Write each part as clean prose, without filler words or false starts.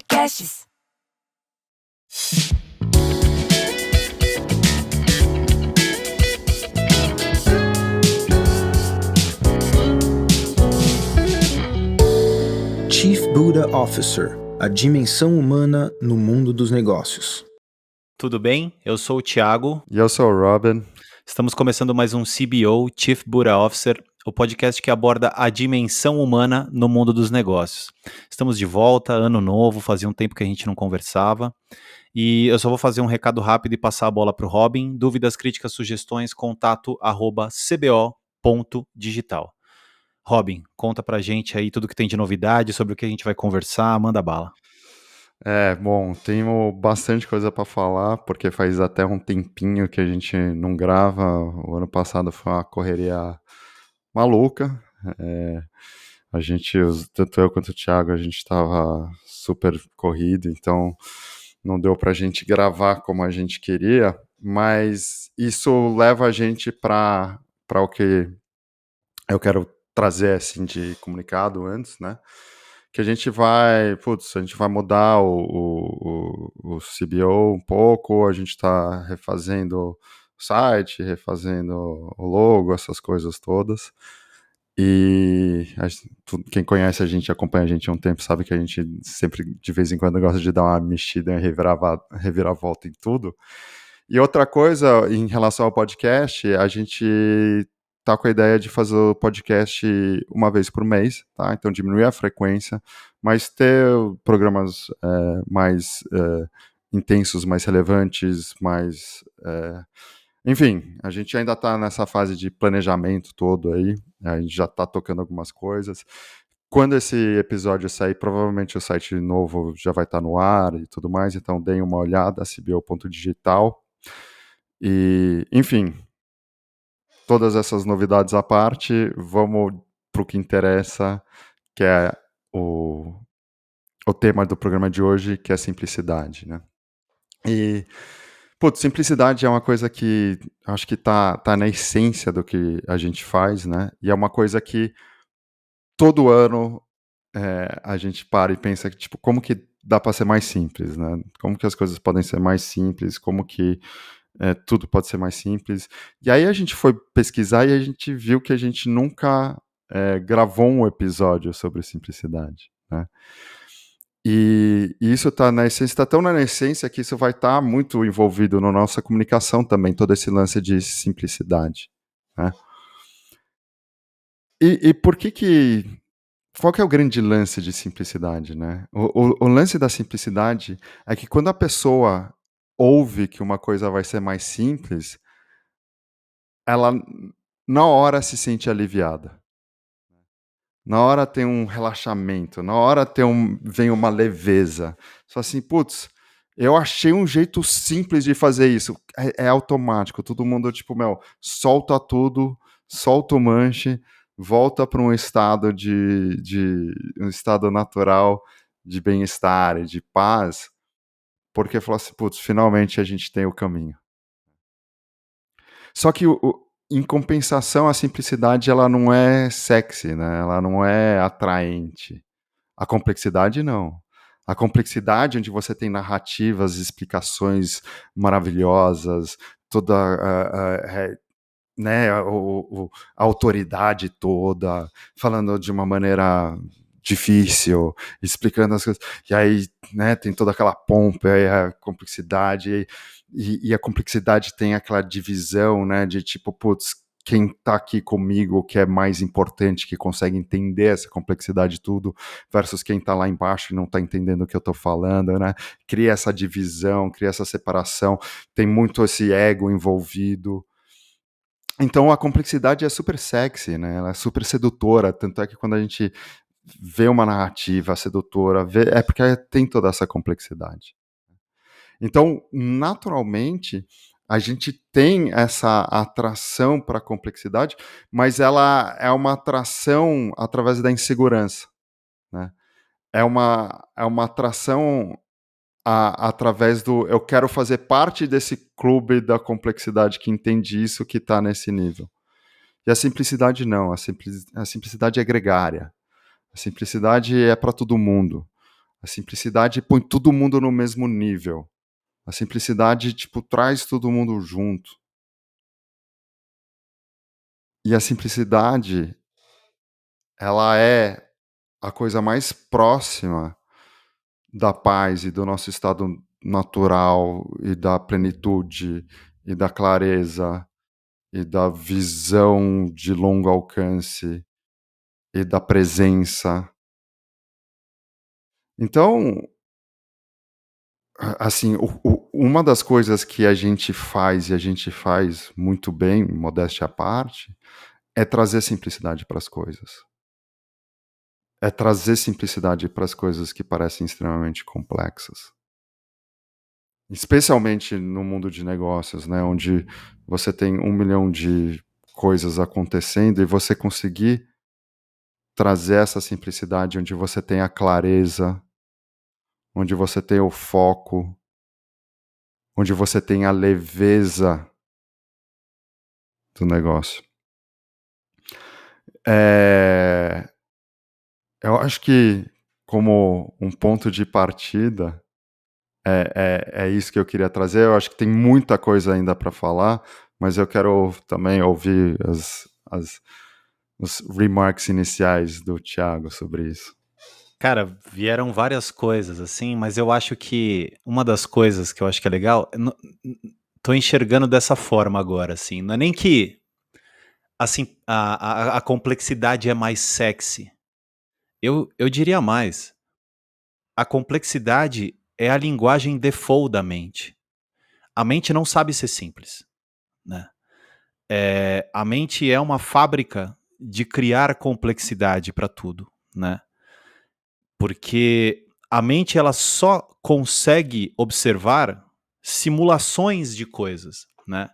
Podcasts. Chief Buddha Officer, a dimensão humana no mundo dos negócios. Tudo bem? Eu sou o Thiago. E eu sou o Robin. Estamos começando mais um CBO, Chief Buddha Officer, o podcast que aborda a dimensão humana no mundo dos negócios. Estamos de volta, ano novo, fazia um tempo que a gente não conversava. E eu só vou fazer um recado rápido e passar a bola para o Robin. Dúvidas, críticas, sugestões, contato@cbo.digital. Robin, conta pra gente aí tudo que tem de novidade, sobre o que a gente vai conversar, manda bala. Bom, tenho bastante coisa para falar, porque faz até um tempinho que a gente não grava. O ano passado foi uma correria maluca. A gente, tanto eu quanto o Thiago, a gente estava super corrido, então não deu para a gente gravar como a gente queria, mas isso leva a gente para o que eu quero trazer assim de comunicado antes, né? Que a gente vai mudar o CBO um pouco, a gente está refazendo o site, refazendo o logo, essas coisas todas. E quem conhece a gente, acompanha a gente há um tempo, sabe que a gente sempre, de vez em quando, gosta de dar uma mexida e reviravolta em tudo. E outra coisa, em relação ao podcast, a gente tá com a ideia de fazer o podcast uma vez por mês, tá? Então diminuir a frequência, mas ter programas mais intensos, mais relevantes, mais... Enfim, a gente ainda está nessa fase de planejamento todo aí, a gente já está tocando algumas coisas. Quando esse episódio sair, provavelmente o site novo já vai estar no ar e tudo mais, então deem uma olhada, cbo.digital. E, enfim, todas essas novidades à parte, vamos para o que interessa, que é o tema do programa de hoje, que é simplicidade, né? E, simplicidade é uma coisa que acho que tá na essência do que a gente faz, né? E é uma coisa que todo ano a gente para e pensa que, tipo, como que dá para ser mais simples, né? Como que as coisas podem ser mais simples, como que tudo pode ser mais simples. E aí a gente foi pesquisar e a gente viu que a gente nunca gravou um episódio sobre simplicidade, né? E isso está na essência, está tão na essência que isso vai estar muito envolvido na nossa comunicação também, todo esse lance de simplicidade, né? E por que qual que é o grande lance de simplicidade, né? O lance da simplicidade é que quando a pessoa ouve que uma coisa vai ser mais simples, ela na hora se sente aliviada. Na hora tem um relaxamento, na hora vem uma leveza. Só assim, putz, eu achei um jeito simples de fazer isso. É automático, todo mundo, tipo, solta tudo, solta o manche, volta para um estado um estado natural de bem-estar e de paz, porque falou assim, putz, finalmente a gente tem o caminho. Só que em compensação, a simplicidade ela não é sexy, né? Ela não é atraente. A complexidade não. A complexidade onde você tem narrativas, explicações maravilhosas, toda né, a autoridade toda, falando de uma maneira difícil, explicando as coisas, e aí, né, tem toda aquela pompa, e a complexidade, e a complexidade tem aquela divisão, né, de tipo, putz, quem tá aqui comigo, que é mais importante, que consegue entender essa complexidade tudo, versus quem tá lá embaixo e não tá entendendo o que eu tô falando, né, cria essa divisão, cria essa separação, tem muito esse ego envolvido. Então a complexidade é super sexy, né? Ela é super sedutora, tanto é que quando a gente vê uma narrativa sedutora, é porque tem toda essa complexidade. Então, naturalmente, a gente tem essa atração para a complexidade, mas ela é uma atração através da insegurança, né? É uma atração através do eu quero fazer parte desse clube da complexidade que entende isso, que está nesse nível. E a simplicidade não, a simplicidade é gregária. A simplicidade é para todo mundo. A simplicidade põe todo mundo no mesmo nível. A simplicidade, tipo, traz todo mundo junto. E a simplicidade, ela é a coisa mais próxima da paz e do nosso estado natural e da plenitude e da clareza e da visão de longo alcance e da presença. Então, assim, uma das coisas que a gente faz e a gente faz muito bem, modéstia à parte, é trazer simplicidade para as coisas. É trazer simplicidade para as coisas que parecem extremamente complexas. Especialmente no mundo de negócios, né, onde você tem 1 milhão de coisas acontecendo e você conseguir trazer essa simplicidade onde você tem a clareza, onde você tem o foco, onde você tem a leveza do negócio. Eu acho que, como um ponto de partida, é isso que eu queria trazer. Eu acho que tem muita coisa ainda para falar, mas eu quero também ouvir os remarks iniciais do Thiago sobre isso. Cara, vieram várias coisas, assim, mas eu acho que uma das coisas que eu acho que é legal, tô enxergando dessa forma agora, assim, não é nem que, assim, a complexidade é mais sexy. Eu diria mais, a complexidade é a linguagem default da mente. A mente não sabe ser simples, né? A mente é uma fábrica de criar complexidade para tudo, né? Porque a mente ela só consegue observar simulações de coisas, né?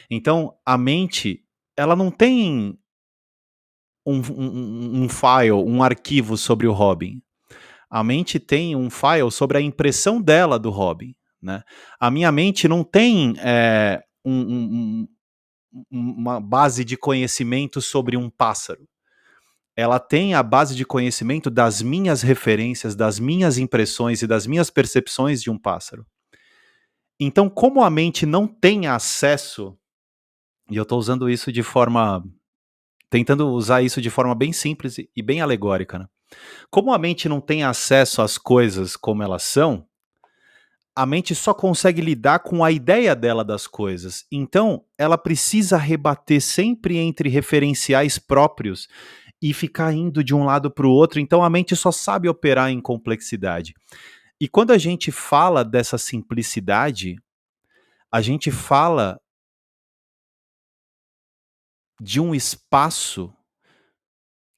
Então a mente ela não tem um file, um arquivo sobre o Robin. A mente tem um file sobre a impressão dela do Robin, né? A minha mente não tem uma base de conhecimento sobre um pássaro. Ela tem a base de conhecimento das minhas referências, das minhas impressões e das minhas percepções de um pássaro. Então, como a mente não tem acesso, e eu estou usando isso de forma, tentando usar isso de forma bem simples e bem alegórica, né? Como a mente não tem acesso às coisas como elas são, a mente só consegue lidar com a ideia dela das coisas. Então, ela precisa rebater sempre entre referenciais próprios e ficar indo de um lado para o outro. Então, a mente só sabe operar em complexidade. E quando a gente fala dessa simplicidade, a gente fala de um espaço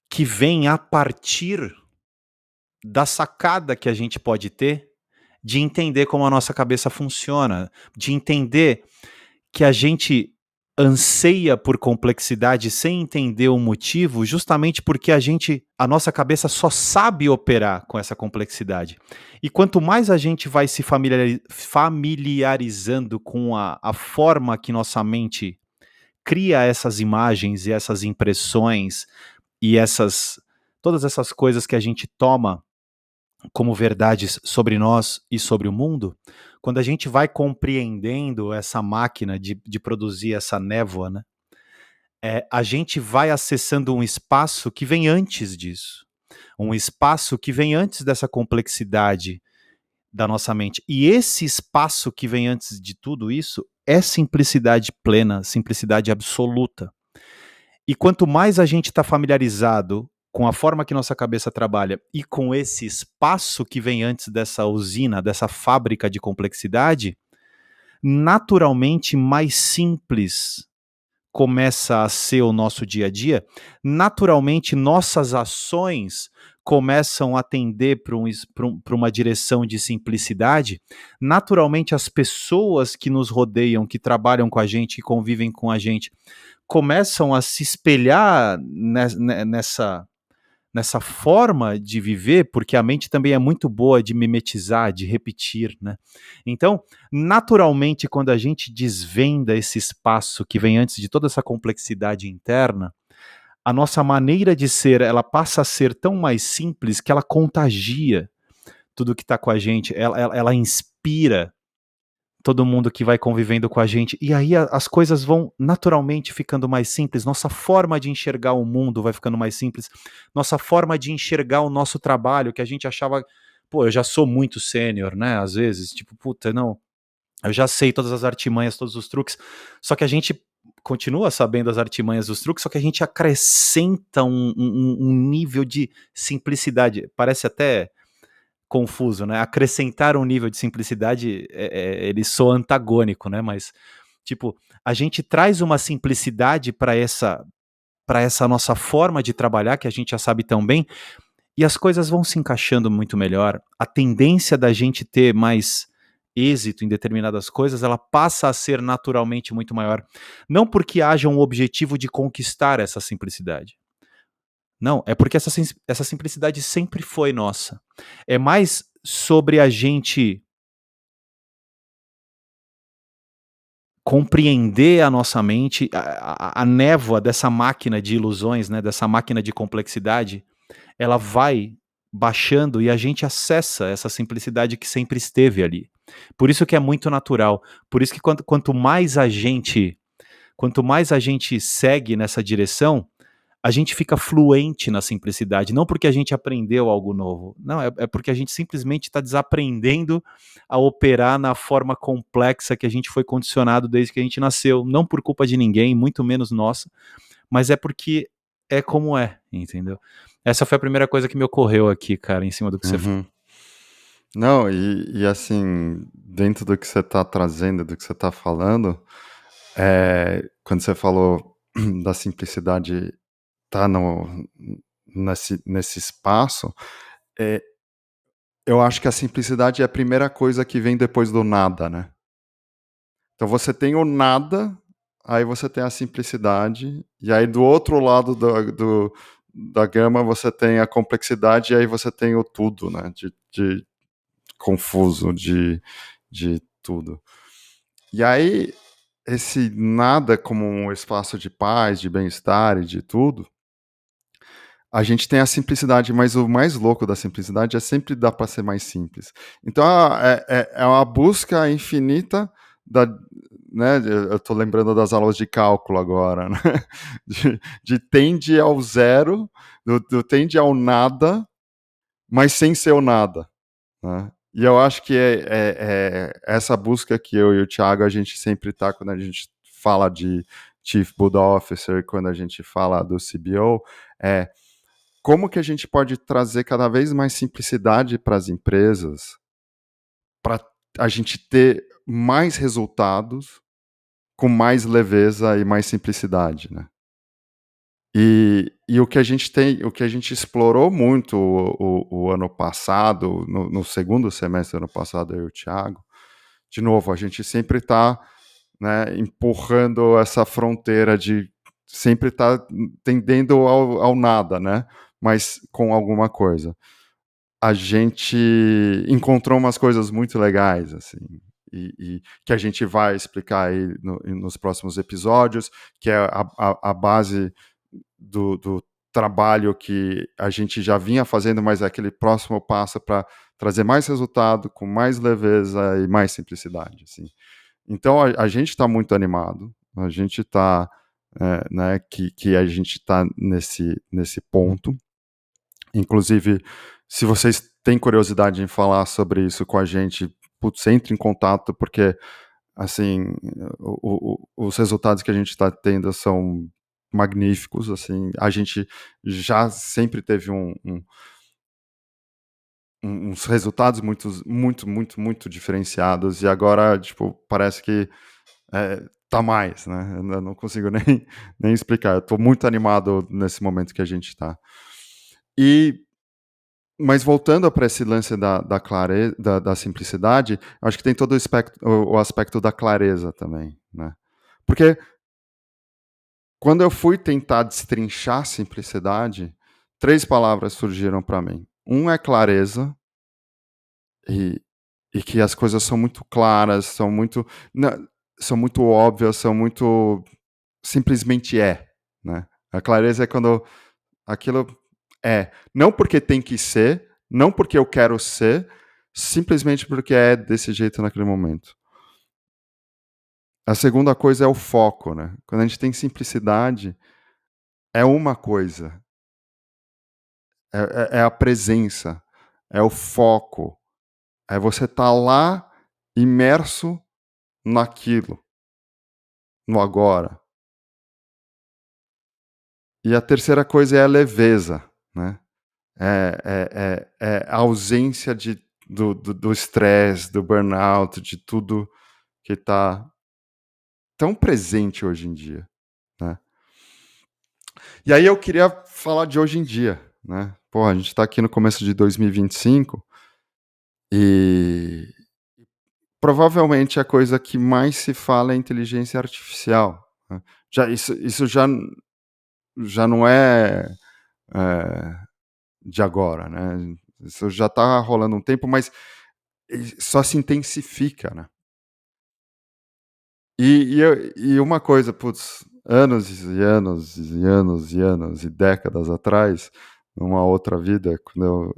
que vem a partir da sacada que a gente pode ter de entender como a nossa cabeça funciona, de entender que a gente anseia por complexidade sem entender o motivo, justamente porque a nossa cabeça só sabe operar com essa complexidade. E quanto mais a gente vai se familiarizando com a forma que nossa mente cria essas imagens e essas impressões e todas essas coisas que a gente toma como verdades sobre nós e sobre o mundo, quando a gente vai compreendendo essa máquina de produzir essa névoa, né, a gente vai acessando um espaço que vem antes disso, um espaço que vem antes dessa complexidade da nossa mente. E esse espaço que vem antes de tudo isso é simplicidade plena, simplicidade absoluta. E quanto mais a gente está familiarizado com a forma que nossa cabeça trabalha e com esse espaço que vem antes dessa usina, dessa fábrica de complexidade, naturalmente mais simples começa a ser o nosso dia a dia, naturalmente nossas ações começam a tender para uma direção de simplicidade, naturalmente as pessoas que nos rodeiam, que trabalham com a gente, que convivem com a gente, começam a se espelhar nessa forma de viver, porque a mente também é muito boa de mimetizar, de repetir, né? Então, naturalmente, quando a gente desvenda esse espaço que vem antes de toda essa complexidade interna, a nossa maneira de ser, ela passa a ser tão mais simples que ela contagia tudo que está com a gente, ela inspira todo mundo que vai convivendo com a gente, e aí as coisas vão naturalmente ficando mais simples, nossa forma de enxergar o mundo vai ficando mais simples, nossa forma de enxergar o nosso trabalho, que a gente achava, pô, eu já sou muito sênior, né, às vezes, tipo, puta, não, eu já sei todas as artimanhas, todos os truques, só que a gente continua sabendo as artimanhas dos truques, só que a gente acrescenta um nível de simplicidade, parece até confuso, né? Acrescentar um nível de simplicidade, ele soa antagônico, né? Mas, tipo, a gente traz uma simplicidade para essa nossa forma de trabalhar, que a gente já sabe tão bem, e as coisas vão se encaixando muito melhor. A tendência da gente ter mais êxito em determinadas coisas, ela passa a ser naturalmente muito maior. Não porque haja um objetivo de conquistar essa simplicidade. Não, é porque essa simplicidade sempre foi nossa. É mais sobre a gente compreender a nossa mente, a névoa dessa máquina de ilusões, né, dessa máquina de complexidade, ela vai baixando e a gente acessa essa simplicidade que sempre esteve ali. Por isso que é muito natural. Por isso que quanto mais a gente segue nessa direção, a gente fica fluente na simplicidade, não porque a gente aprendeu algo novo, não, é porque a gente simplesmente está desaprendendo a operar na forma complexa que a gente foi condicionado desde que a gente nasceu, não por culpa de ninguém, muito menos nossa, mas é porque é como é, entendeu? Essa foi a primeira coisa que me ocorreu aqui, cara, em cima do que você falou. Uhum. Não, e assim, dentro do que você está trazendo, do que você está falando, quando você falou da simplicidade tá nesse espaço, é, eu acho que a simplicidade é a primeira coisa que vem depois do nada, né? Então você tem o nada, aí você tem a simplicidade, e aí do outro lado da gama você tem a complexidade, e aí você tem o tudo, né? De confuso, de tudo. E aí, esse nada como um espaço de paz, de bem-estar e de tudo, a gente tem a simplicidade, mas o mais louco da simplicidade é sempre dar para ser mais simples. Então é uma busca infinita da, né? Eu estou lembrando das aulas de cálculo agora, né? De tende ao zero, do tende ao nada, mas sem ser o nada, né? E eu acho que é essa busca que eu e o Thiago a gente sempre está quando a gente fala de Chief Buddha Officer, quando a gente fala do CBO, é como que a gente pode trazer cada vez mais simplicidade para as empresas, para a gente ter mais resultados com mais leveza e mais simplicidade, né? E o que a gente tem, o que a gente explorou muito o ano passado, no segundo semestre do ano passado, eu e o Thiago, de novo, a gente sempre está, né, empurrando essa fronteira de sempre estar tendendo ao nada, né? Mas com alguma coisa. A gente encontrou umas coisas muito legais, assim, e que a gente vai explicar aí nos próximos episódios, que é a base do trabalho que a gente já vinha fazendo, mas é aquele próximo passo para trazer mais resultado, com mais leveza e mais simplicidade, assim. Então a gente está muito animado, a gente está, né, que a gente está nesse ponto. Inclusive, se vocês têm curiosidade em falar sobre isso com a gente, putz, entre em contato, porque assim, os resultados que a gente está tendo são magníficos, assim, a gente já sempre teve uns resultados muito diferenciados, e agora, tipo, parece que tá mais, né? Eu não consigo nem explicar, eu tô muito animado nesse momento que a gente tá. Mas voltando para esse lance da clareza, da simplicidade, acho que tem todo o aspecto da clareza também, né? Porque quando eu fui tentar destrinchar simplicidade, 3 palavras surgiram para mim. Um é clareza, e, e que as coisas são muito claras, são muito óbvias, são muito simplesmente né? A clareza é quando aquilo não porque tem que ser, não porque eu quero ser, simplesmente porque é desse jeito naquele momento. A segunda coisa é o foco, né? Quando a gente tem simplicidade, é uma coisa, é a presença, é o foco, é você estar lá imerso naquilo, no agora. E a terceira coisa é a leveza, né? É a ausência do estresse, do burnout, de tudo que está tão presente hoje em dia, né? E aí eu queria falar de hoje em dia, né? Pô, a gente está aqui no começo de 2025 e provavelmente a coisa que mais se fala é inteligência artificial, né? Isso já não é de agora, né? Isso já está rolando um tempo, mas só se intensifica, né? E uma coisa, putz, anos e anos e anos e anos e décadas atrás, numa outra vida, quando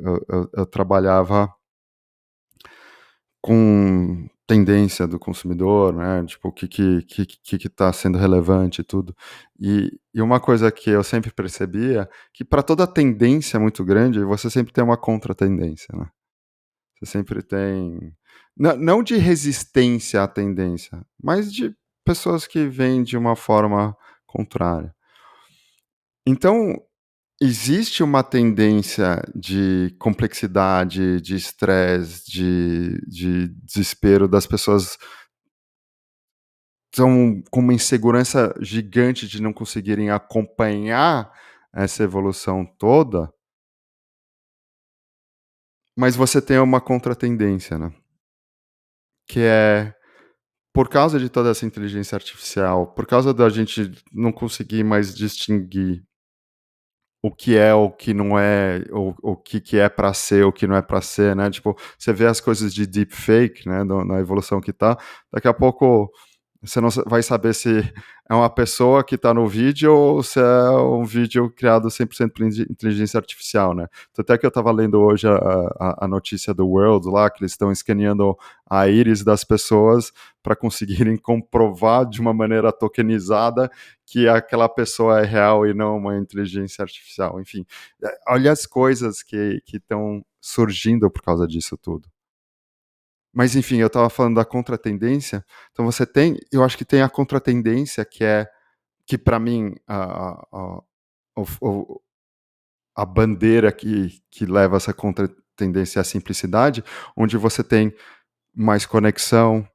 eu trabalhava com tendência do consumidor, né? Tipo, o que está sendo relevante e tudo. E uma coisa que eu sempre percebia, que para toda tendência muito grande, você sempre tem uma contra-tendência, né? Você sempre tem. Não de resistência à tendência, mas de pessoas que vêm de uma forma contrária. Então, existe uma tendência de complexidade, de estresse, de desespero das pessoas estão com uma insegurança gigante de não conseguirem acompanhar essa evolução toda, mas você tem uma contratendência, né? Que é por causa de toda essa inteligência artificial, por causa da gente não conseguir mais distinguir o que é, o que não é, o que é para ser, o que não é para ser, né? Tipo, você vê as coisas de deepfake, né, na evolução que tá, daqui a pouco você não vai saber se é uma pessoa que está no vídeo ou se é um vídeo criado 100% por inteligência artificial, né? Até que eu estava lendo hoje a notícia do World lá, que eles estão escaneando a íris das pessoas para conseguirem comprovar de uma maneira tokenizada que aquela pessoa é real e não uma inteligência artificial. Enfim, olha as coisas que estão surgindo por causa disso tudo. Mas enfim, eu estava falando da contratendência. Então você tem, eu acho que tem a contratendência que para mim o- a bandeira que leva essa contratendência é a simplicidade, onde você tem mais conexão,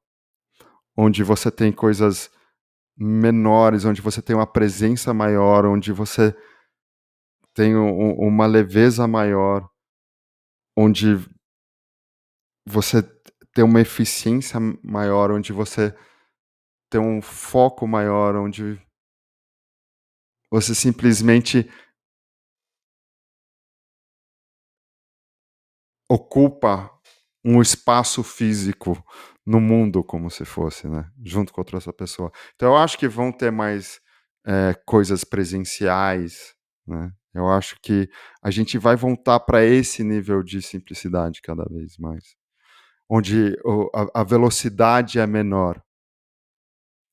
onde você tem coisas menores, onde você tem uma presença maior, onde você tem uma leveza maior, onde você tem uma eficiência maior, onde você tem um foco maior, onde você simplesmente ocupa um espaço físico no mundo como se fosse, né? Junto com outra pessoa. Então eu acho que vão ter mais coisas presenciais, né? Eu acho que a gente vai voltar para esse nível de simplicidade cada vez mais, onde a velocidade é menor,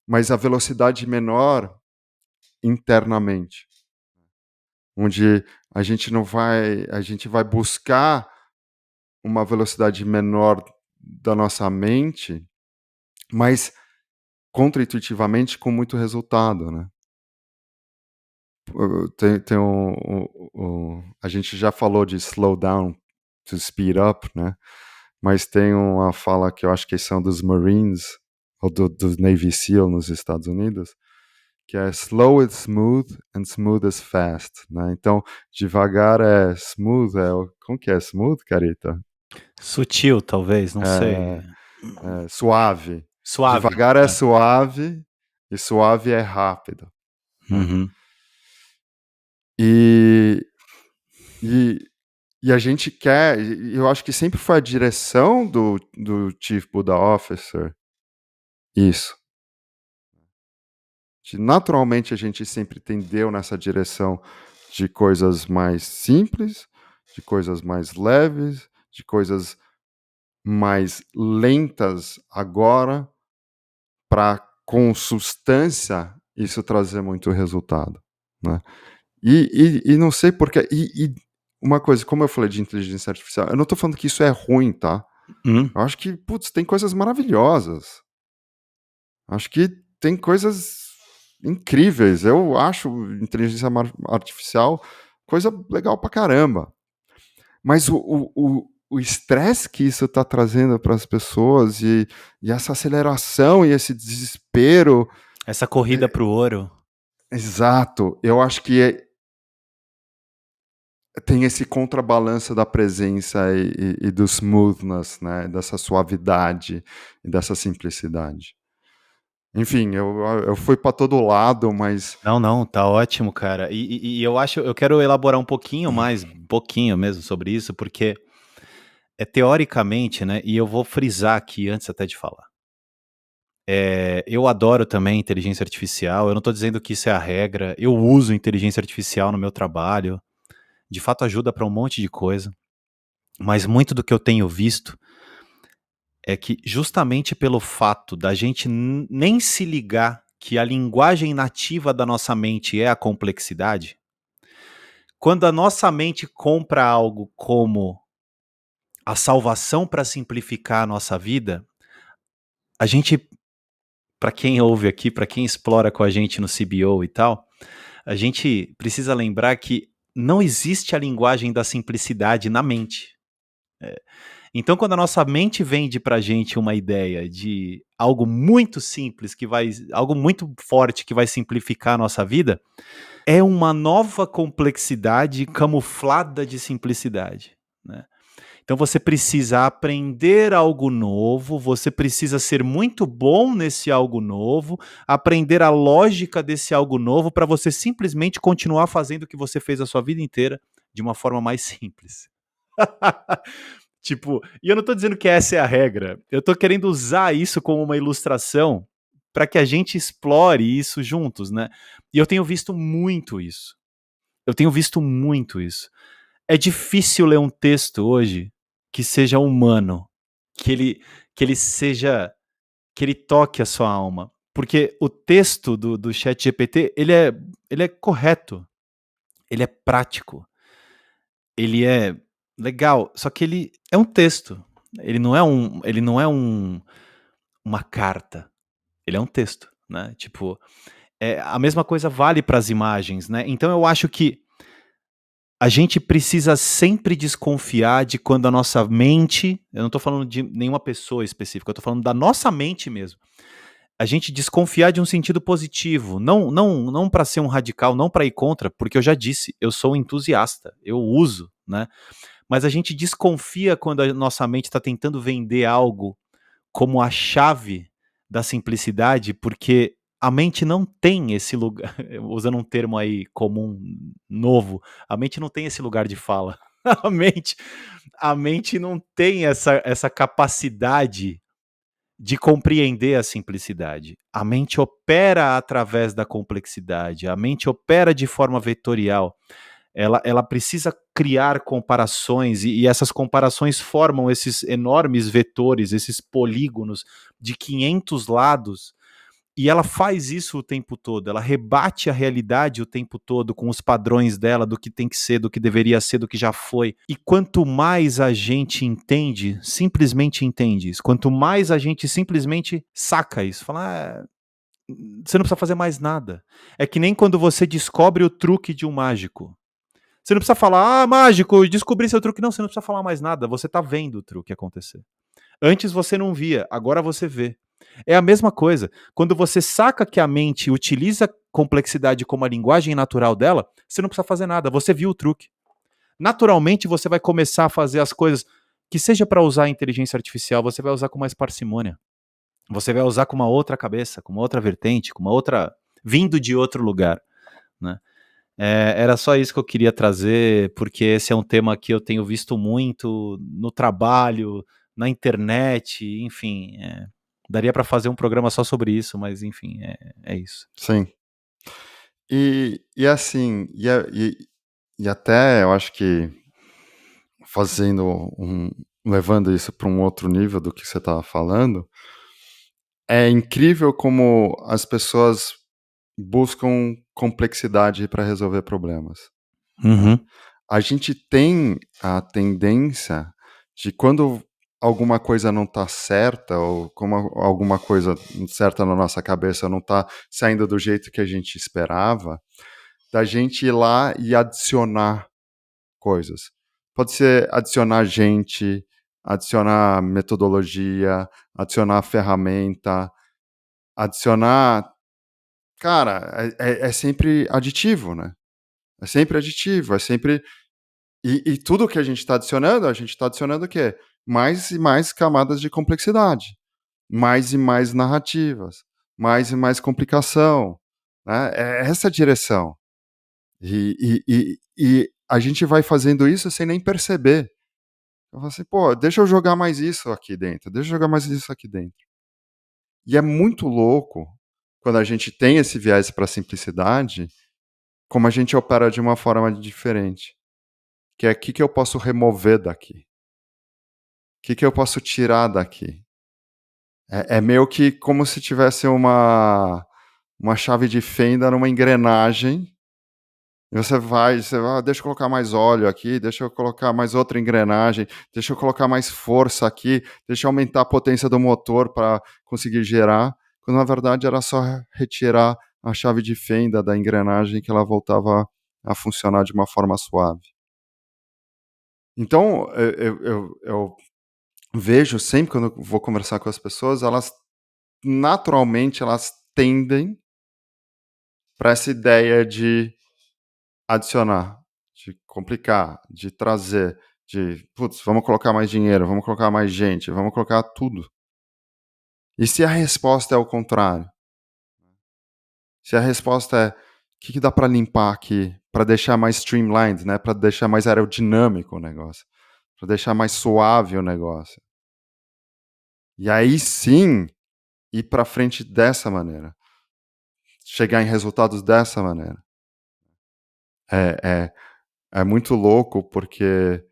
mas a velocidade menor internamente, onde a gente vai buscar uma velocidade menor da nossa mente, mas contra-intuitivamente com muito resultado, né? Tem a gente já falou de slow down to speed up, né? Mas tem uma fala que eu acho que são dos Marines, ou do Navy SEAL nos Estados Unidos, que é slow is smooth and smooth is fast, né? Então, devagar é smooth, como que é smooth, Carita? Sutil, talvez, não sei. Suave. Suave. Devagar é suave e suave é rápido, né? Uhum. E, e, e a gente quer, eu acho que sempre foi a direção do Chief Buddha Officer isso. Naturalmente a gente sempre tendeu nessa direção de coisas mais simples, de coisas mais leves, de coisas mais lentas agora para, com substância, isso trazer muito resultado, né? E não sei porque. E uma coisa, como eu falei de inteligência artificial, eu não estou falando que isso é ruim, tá? Hum. Eu acho que, putz, tem coisas maravilhosas. Acho que tem coisas incríveis. Eu acho inteligência artificial coisa legal pra caramba. Mas o estresse que isso está trazendo para as pessoas e essa aceleração e esse desespero. Essa corrida pro ouro. Exato. Eu acho que tem esse contrabalanço da presença e do smoothness, né? Dessa suavidade e dessa simplicidade. Enfim, eu fui para todo lado, mas Não, não, tá ótimo, cara. E eu quero elaborar um pouquinho mais, um pouquinho mesmo sobre isso, porque teoricamente, né, e eu vou frisar aqui antes até de falar. Eu adoro também inteligência artificial, eu não tô dizendo que isso é a regra, eu uso inteligência artificial no meu trabalho, de fato ajuda para um monte de coisa, mas muito do que eu tenho visto é que justamente pelo fato da gente nem se ligar que a linguagem nativa da nossa mente é a complexidade, quando a nossa mente compra algo como a salvação para simplificar a nossa vida, a gente, para quem ouve aqui, para quem explora com a gente no CBO e tal, a gente precisa lembrar que não existe a linguagem da simplicidade na mente. Então, quando a nossa mente vende pra gente uma ideia de algo muito simples, algo muito forte que vai simplificar a nossa vida, é uma nova complexidade camuflada de simplicidade, né? Então você precisa aprender algo novo, você precisa ser muito bom nesse algo novo, aprender a lógica desse algo novo para você simplesmente continuar fazendo o que você fez a sua vida inteira de uma forma mais simples. Tipo, e eu não tô dizendo que essa é a regra, eu tô querendo usar isso como uma ilustração para que a gente explore isso juntos, né? E eu tenho visto muito isso. Eu tenho visto muito isso. É difícil ler um texto hoje que seja humano, que ele, que ele seja, que ele toque a sua alma. Porque o texto do chat GPT, ele é correto, ele é prático, ele é legal, só que ele é um texto. Ele não é uma carta, ele é um texto, né? Tipo, a mesma coisa vale para as imagens, né? Então eu acho que a gente precisa sempre desconfiar de quando a nossa mente, eu não estou falando de nenhuma pessoa específica, eu estou falando da nossa mente mesmo. A gente desconfiar de um sentido positivo, não para ser um radical, não para ir contra, porque eu já disse, eu sou um entusiasta, eu uso, né? Mas a gente desconfia quando a nossa mente está tentando vender algo como a chave da simplicidade, porque a mente não tem esse lugar, usando um termo aí comum, novo, a mente não tem esse lugar de fala. A mente, a mente não tem essa capacidade de compreender a simplicidade. A mente opera através da complexidade, a mente opera de forma vetorial. Ela precisa criar comparações e essas comparações formam esses enormes vetores, esses polígonos de 500 lados, e ela faz isso o tempo todo, ela rebate a realidade o tempo todo com os padrões dela, do que tem que ser, do que deveria ser, do que já foi. E quanto mais a gente entende, simplesmente entende isso, quanto mais a gente simplesmente saca isso, fala, você não precisa fazer mais nada. É que nem quando você descobre o truque de um mágico. Você não precisa falar, mágico, descobri seu truque. Não, você não precisa falar mais nada. Você tá vendo o truque acontecer. Antes você não via, agora você vê. É a mesma coisa. Quando você saca que a mente utiliza complexidade como a linguagem natural dela, você não precisa fazer nada. Você viu o truque. Naturalmente você vai começar a fazer as coisas que seja para usar a inteligência artificial, você vai usar com mais parcimônia. Você vai usar com uma outra cabeça, com uma outra vertente, com uma outra vindo de outro lugar, né? Era só isso que eu queria trazer, porque esse é um tema que eu tenho visto muito no trabalho, na internet, enfim. Daria para fazer um programa só sobre isso, mas enfim, é isso. sim. E assim, e até eu acho que fazendo levando isso para um outro nível do que você estava falando, é incrível como as pessoas buscam complexidade para resolver problemas. Uhum. A gente tem a tendência de quando alguma coisa não está certa, ou como alguma coisa certa na nossa cabeça não está saindo do jeito que a gente esperava, da gente ir lá e adicionar coisas. Pode ser adicionar gente, adicionar metodologia, adicionar ferramenta, adicionar. Cara, é sempre aditivo, né? É sempre aditivo, é sempre. E tudo que a gente está adicionando o quê? Mais e mais camadas de complexidade, mais e mais narrativas, mais e mais complicação. Né? É essa a direção. E a gente vai fazendo isso sem nem perceber. Eu falo assim, pô, deixa eu jogar mais isso aqui dentro, deixa eu jogar mais isso aqui dentro. E é muito louco quando a gente tem esse viés para a simplicidade, como a gente opera de uma forma diferente. Que é o que eu posso remover daqui? O que eu posso tirar daqui? É meio que como se tivesse uma chave de fenda numa engrenagem. E deixa eu colocar mais óleo aqui, deixa eu colocar mais outra engrenagem, deixa eu colocar mais força aqui, deixa eu aumentar a potência do motor para conseguir gerar, quando na verdade era só retirar a chave de fenda da engrenagem que ela voltava a funcionar de uma forma suave. Então, eu vejo sempre quando eu vou conversar com as pessoas, elas naturalmente elas tendem para essa ideia de adicionar, de complicar, de trazer, de putz, vamos colocar mais dinheiro, vamos colocar mais gente, vamos colocar tudo. E se a resposta é o contrário? Se a resposta é o que dá para limpar aqui, para deixar mais streamlined, né, para deixar mais aerodinâmico o negócio, para deixar mais suave o negócio. E aí sim, ir para frente dessa maneira. Chegar em resultados dessa maneira. É muito louco porque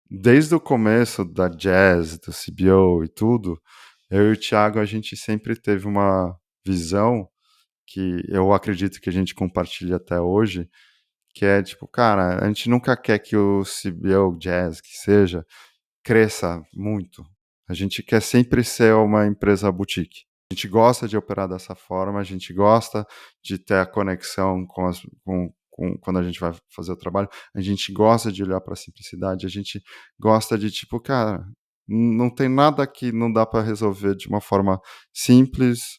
desde o começo da Jazz, do CBO e tudo, eu e o Thiago, a gente sempre teve uma visão que eu acredito que a gente compartilha até hoje, que é tipo, cara, a gente nunca quer que o CBO, Jazz, que seja, cresça muito. A gente quer sempre ser uma empresa boutique. A gente gosta de operar dessa forma, a gente gosta de ter a conexão quando a gente vai fazer o trabalho, a gente gosta de olhar para a simplicidade, a gente gosta de, tipo, cara, não tem nada que não dá para resolver de uma forma simples,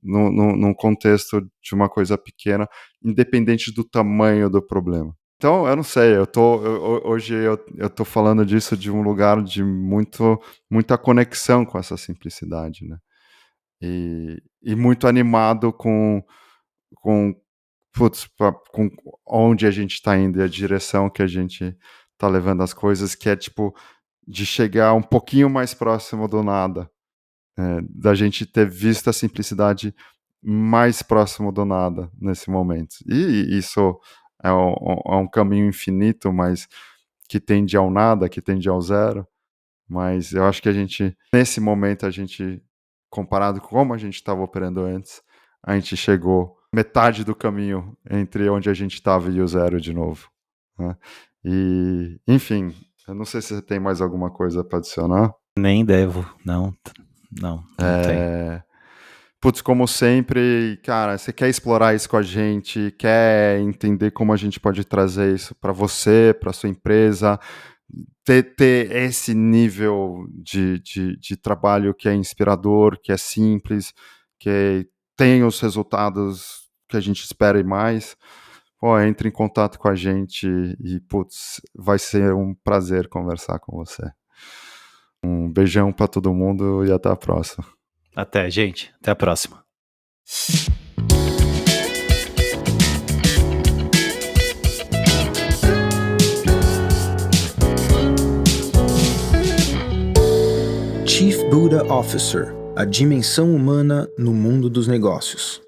num contexto de uma coisa pequena, independente do tamanho do problema. Então, eu não sei, hoje eu tô falando disso de um lugar de muita conexão com essa simplicidade, né? E muito animado com, com onde a gente está indo e a direção que a gente está levando as coisas, que é tipo de chegar um pouquinho mais próximo do nada, da gente ter visto a simplicidade mais próximo do nada nesse momento. E isso é um caminho infinito, mas que tende ao nada, que tende ao zero. Mas eu acho que nesse momento, comparado com como a gente estava operando antes, a gente chegou metade do caminho entre onde a gente estava e o zero de novo. Né? E, enfim, eu não sei se você tem mais alguma coisa para adicionar. Nem devo, não tem. Putz, como sempre, cara, você quer explorar isso com a gente, quer entender como a gente pode trazer isso para você, para sua empresa, ter esse nível de trabalho que é inspirador, que é simples, que tem os resultados que a gente espera e mais, pô, entre em contato com a gente e, putz, vai ser um prazer conversar com você. Um beijão para todo mundo e até a próxima. Até, gente. Até a próxima. Chief Buddha Officer, a dimensão humana no mundo dos negócios.